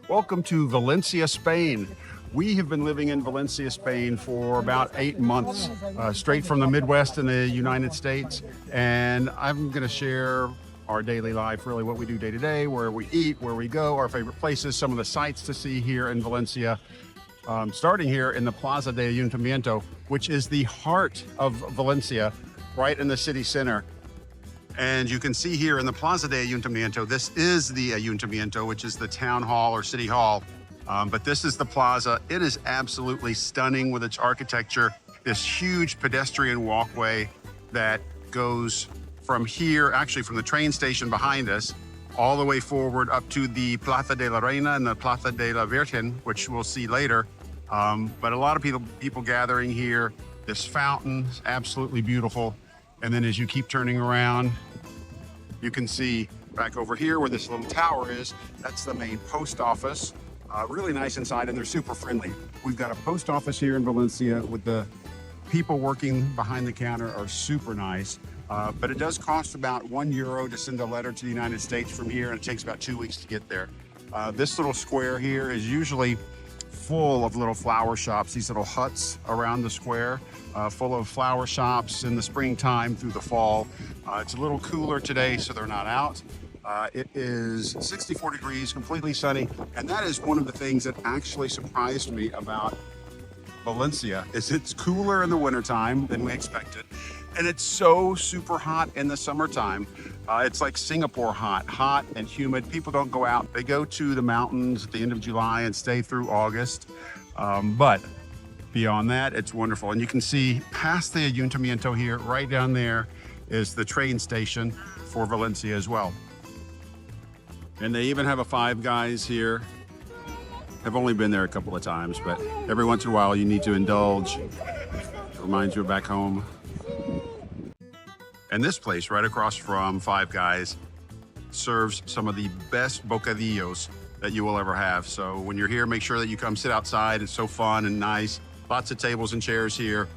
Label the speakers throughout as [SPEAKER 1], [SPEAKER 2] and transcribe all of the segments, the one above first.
[SPEAKER 1] Welcome to Valencia, Spain. We have been living in Valencia, Spain for about 8 months, straight from the Midwest in the United States. And I'm going to share our daily life, really what we do day to day, where we eat, where we go, our favorite places, some of the sights to see here in Valencia. Starting here in the Plaza del Ayuntamiento, which is the heart of Valencia, right in the city center. And you can see here in the Plaza del Ayuntamiento, this is the Ayuntamiento, which is the town hall or city hall. But this is the plaza. It is absolutely stunning with its architecture. This huge pedestrian walkway that goes from here, actually from the train station behind us, all the way forward up to the Plaza de la Reina and the Plaza de la Virgen, which we'll see later. But a lot of people gathering here. This fountain is absolutely beautiful. And then as you keep turning around, you can see back over here where this little tower is, that's the main post office. Really nice inside, and they're super friendly. We've got a post office here in Valencia with the people working behind the counter are super nice. But it does cost about €1 to send a letter to the United States from here, and it takes about 2 weeks to get there. This little square here is usually full of little flower shops, these little huts around the square, full of flower shops in the springtime through the fall. It's a little cooler today, so they're not out. It is 64 degrees, completely sunny, and that is one of the things that actually surprised me about Valencia, is it's cooler in the wintertime than we expected, and it's so super hot in the summertime. It's like Singapore hot and humid. People don't go out. They go to the mountains at the end of July and stay through August. But beyond that, it's wonderful. And you can see past the Ayuntamiento here, right down there is the train station for Valencia as well. And they even have a Five Guys here. I've only been there a couple of times, but every once in a while you need to indulge. It reminds you of back home. And this place right across from Five Guys serves some of the best bocadillos that you will ever have. So when you're here, make sure that you come sit outside. It's so fun and nice. Lots of tables and chairs here.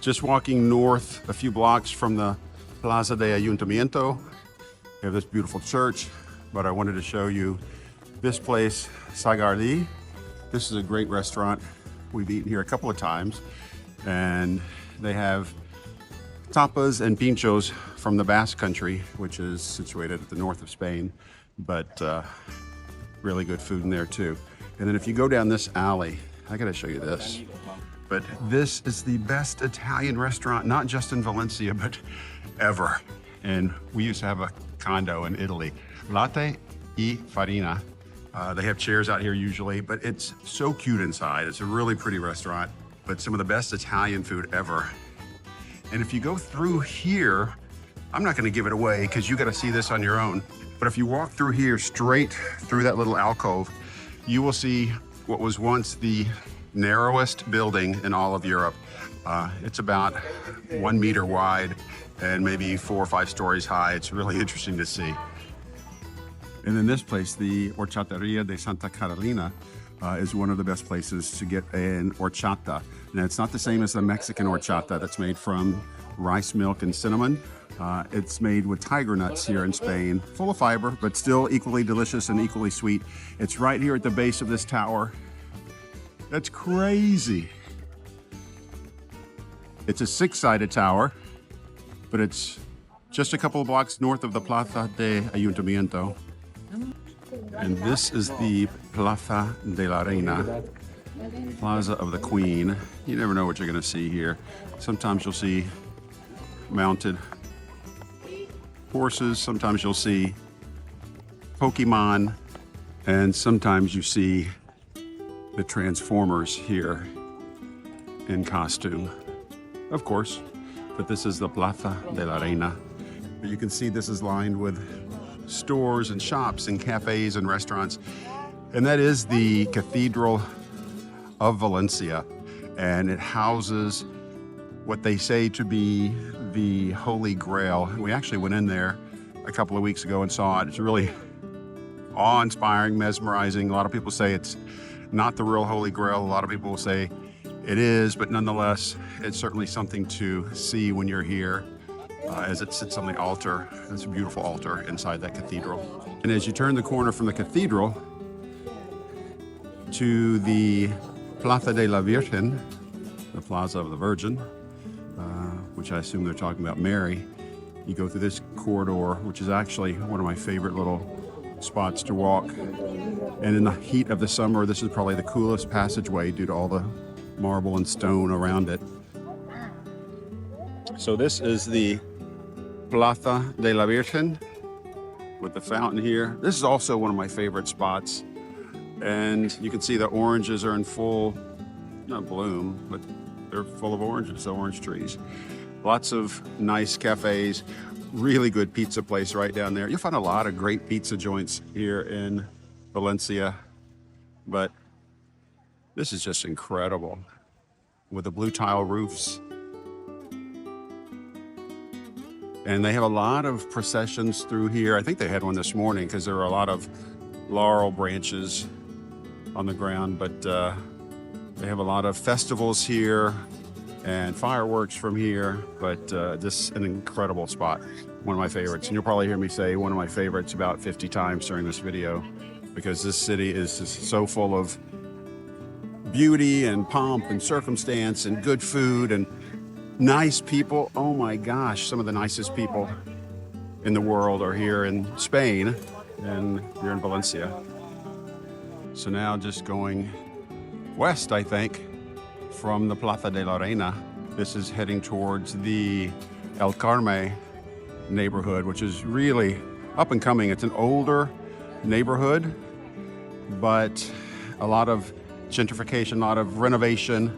[SPEAKER 1] Just walking north a few blocks from the Plaza de Ayuntamiento, we have this beautiful church, but I wanted to show you this place, Sagardi. This is a great restaurant. We've eaten here a couple of times, and they have tapas and pinchos from the Basque Country, which is situated at the north of Spain, but really good food in there too. And then if you go down this alley, I gotta show you this, but this is the best Italian restaurant, not just in Valencia, but ever. And we used to have a condo in Italy, Latte e Farina. They have chairs out here usually, but it's so cute inside. It's a really pretty restaurant, but some of the best Italian food ever. And if you go through here, I'm not gonna give it away because you gotta see this on your own. But if you walk through here, straight through that little alcove, you will see what was once the narrowest building in all of Europe. It's about 1 meter wide and maybe 4 or 5 stories high. It's really interesting to see. And then this place, the Horchateria de Santa Carolina, is one of the best places to get an horchata. Now, it's not the same as the Mexican horchata that's made from rice milk and cinnamon. It's made with tiger nuts here in Spain, full of fiber, but still equally delicious and equally sweet. It's right here at the base of this tower. That's crazy. It's a 6-sided tower, but it's just a couple of blocks north of the Plaza de Ayuntamiento. And this is the Plaza de la Reina, Plaza of the Queen. You never know what you're going to see here. Sometimes you'll see mounted horses, sometimes you'll see Pokemon, and sometimes you see the Transformers here in costume, of course. But this is the Plaza de la Reina. But you can see this is lined with stores and shops and cafes and restaurants. And that is the Cathedral of Valencia. And it houses what they say to be the Holy Grail. We actually went in there a couple of weeks ago and saw it. It's really awe-inspiring, mesmerizing. A lot of people say it's not the real Holy Grail. A lot of people will say it is, but nonetheless, it's certainly something to see when you're here. As it sits on the altar. It's a beautiful altar inside that cathedral. And as you turn the corner from the cathedral, to the Plaza de la Virgen, the Plaza of the Virgin, which I assume they're talking about Mary. You go through this corridor, which is actually one of my favorite little spots to walk. And in the heat of the summer, this is probably the coolest passageway due to all the marble and stone around it. So this is the Plaza de la Virgen with the fountain here. This is also one of my favorite spots. And you can see the oranges are in full, not bloom, but they're full of oranges, the orange trees. Lots of nice cafes, really good pizza place right down there. You'll find a lot of great pizza joints here in Valencia, but this is just incredible with the blue tile roofs. And they have a lot of processions through here. I think they had one this morning because there were a lot of laurel branches on the ground, but they have a lot of festivals here and fireworks from here, but this is an incredible spot. One of my favorites. And you'll probably hear me say one of my favorites about 50 times during this video, because this city is just so full of beauty and pomp and circumstance and good food and nice people. Oh my gosh, some of the nicest people in the world are here in Spain and here in Valencia. So now just going west, I think, from the Plaza de la Reina. This is heading towards the Carme neighborhood, which is really up and coming. It's an older neighborhood, but a lot of gentrification, a lot of renovation,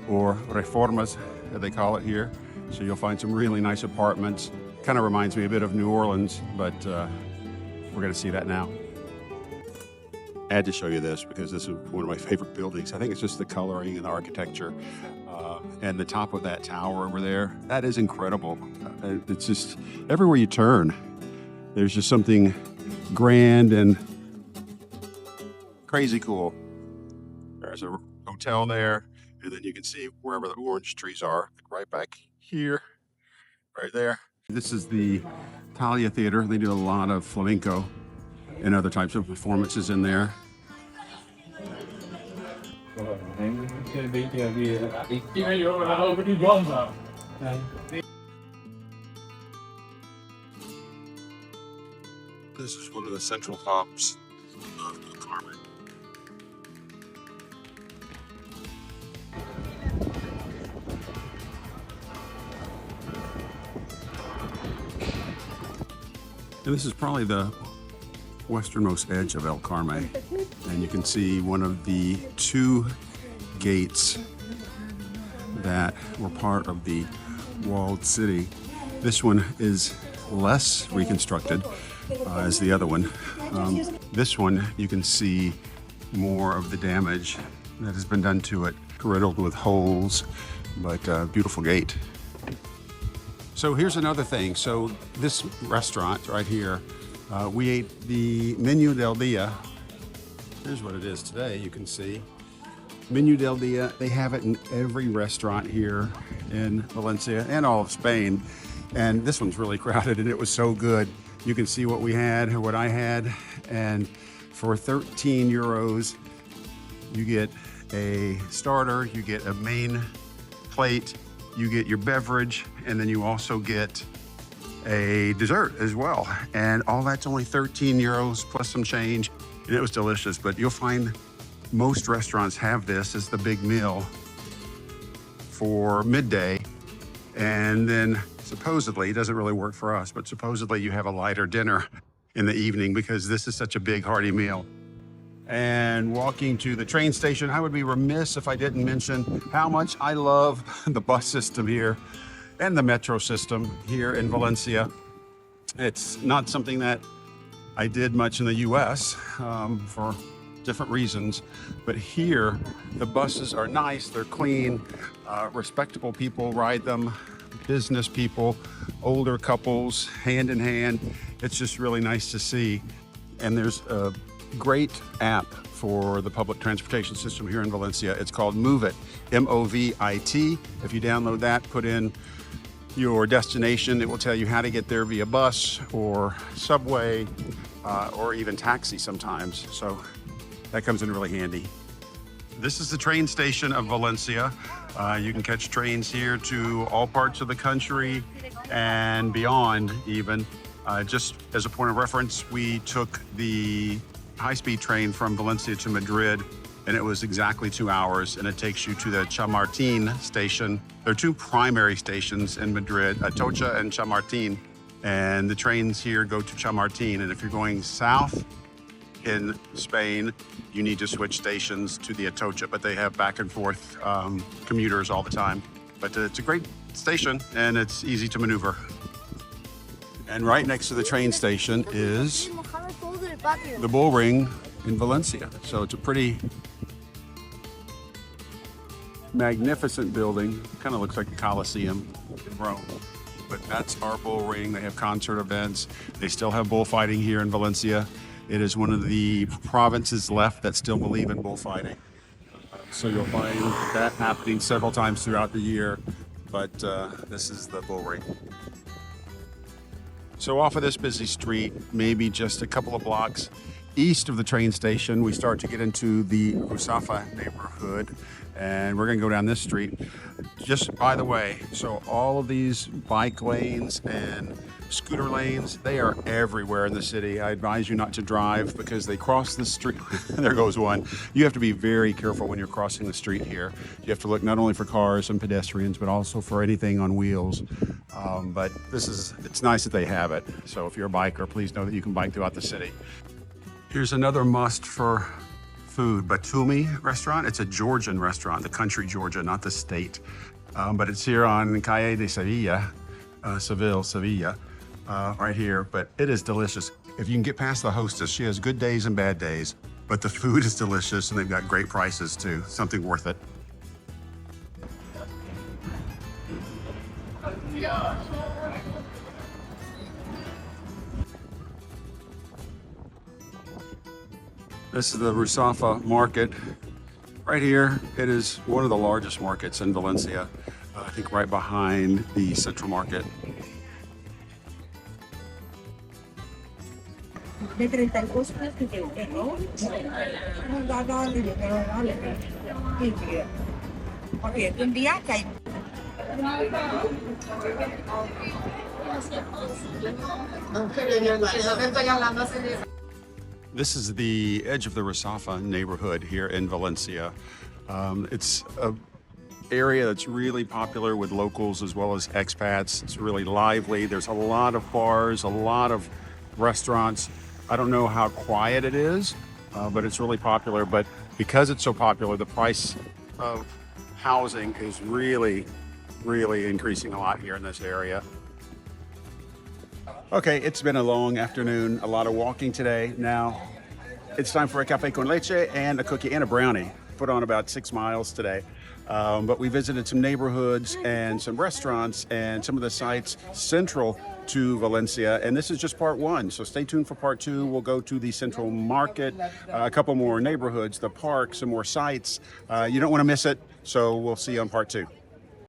[SPEAKER 1] or reformas, as they call it here. So you'll find some really nice apartments. Kind of reminds me a bit of New Orleans, but we're gonna see that now. I had to show you this because this is one of my favorite buildings. I think it's just the coloring and the architecture. And the top of that tower over there, that is incredible. It's just, everywhere you turn, there's just something grand and crazy cool. There's a hotel there, and then you can see wherever the orange trees are, right back here, right there. This is the Talia Theater. They do a lot of flamenco and other types of performances in there. This is one of the central hubs of Carmen. And this is probably the westernmost edge of El Carme, and you can see one of the two gates that were part of the walled city. This one is less reconstructed as the other one. This one, you can see more of the damage that has been done to it, riddled with holes, but beautiful gate. So here's another thing. So this restaurant right here, we ate the Menu del Dia. Here's what it is today, you can see. Menu del Dia, they have it in every restaurant here in Valencia and all of Spain. And this one's really crowded, and it was so good. You can see what we had, or what I had. And for 13 euros, you get a starter, you get a main plate, you get your beverage, and then you also get a dessert as well. And all that's only 13 euros plus some change. And it was delicious, but you'll find most restaurants have this as the big meal for midday. And then supposedly, it doesn't really work for us, but supposedly you have a lighter dinner in the evening because this is such a big hearty meal. And walking to the train station, I would be remiss if I didn't mention how much I love the bus system here and the metro system here in Valencia. It's not something that I did much in the US for different reasons, but here the buses are nice, they're clean, respectable people ride them, business people, older couples, hand in hand. It's just really nice to see. And there's a great app for the public transportation system here in Valencia. It's called Move It, M-O-V-I-T. If you download that, put in your destination, it will tell you how to get there via bus or subway or even taxi sometimes. So that comes in really handy. This is the train station of Valencia. You can catch trains here to all parts of the country and beyond even. Just as a point of reference, we took the high-speed train from Valencia to Madrid, and it was exactly 2 hours, and it takes you to the Chamartin station. There are two primary stations in Madrid, Atocha and Chamartin, and the trains here go to Chamartin, and if you're going south in Spain, you need to switch stations to the Atocha, but they have back and forth commuters all the time. But it's a great station, and it's easy to maneuver. And right next to the train station is the Bull Ring in Valencia. So it's a pretty magnificent building. Kind of looks like the Colosseum in Rome. But that's our bull ring. They have concert events. They still have bullfighting here in Valencia. It is one of the provinces left that still believe in bullfighting. So you'll find that happening several times throughout the year. But this is the bull ring. So off of this busy street, maybe just a couple of blocks east of the train station, we start to get into the Ruzafa neighborhood, and we're gonna go down this street. Just by the way, so all of these bike lanes and scooter lanes, they are everywhere in the city. I advise you not to drive because they cross the street. There goes one. You have to be very careful when you're crossing the street here. You have to look not only for cars and pedestrians, but also for anything on wheels. But it's nice that they have it. So if you're a biker, please know that you can bike throughout the city. Here's another must for food, Batumi restaurant. It's a Georgian restaurant, the country Georgia, not the state. But it's here on Calle de Sevilla, Sevilla, right here. But it is delicious. If you can get past the hostess, she has good days and bad days, but the food is delicious and they've got great prices too. Something worth it. This is the Ruzafa market. Right here, it is one of the largest markets in Valencia. I think right behind the central market. This is the edge of the Ruzafa neighborhood here in Valencia. It's an area that's really popular with locals as well as expats. It's really lively. There's a lot of bars, a lot of restaurants. I don't know how quiet it is, but it's really popular. But because it's so popular, the price of housing is really increasing a lot here in this area. Okay, it's been a long afternoon, a lot of walking today. Now, it's time for a café con leche and a cookie and a brownie. Put on about 6 miles today. But we visited some neighborhoods and some restaurants and some of the sites central to Valencia. And this is just part one. So stay tuned for part two. We'll go to the central market, a couple more neighborhoods, the park, some more sites. You don't want to miss it. So we'll see you on part two.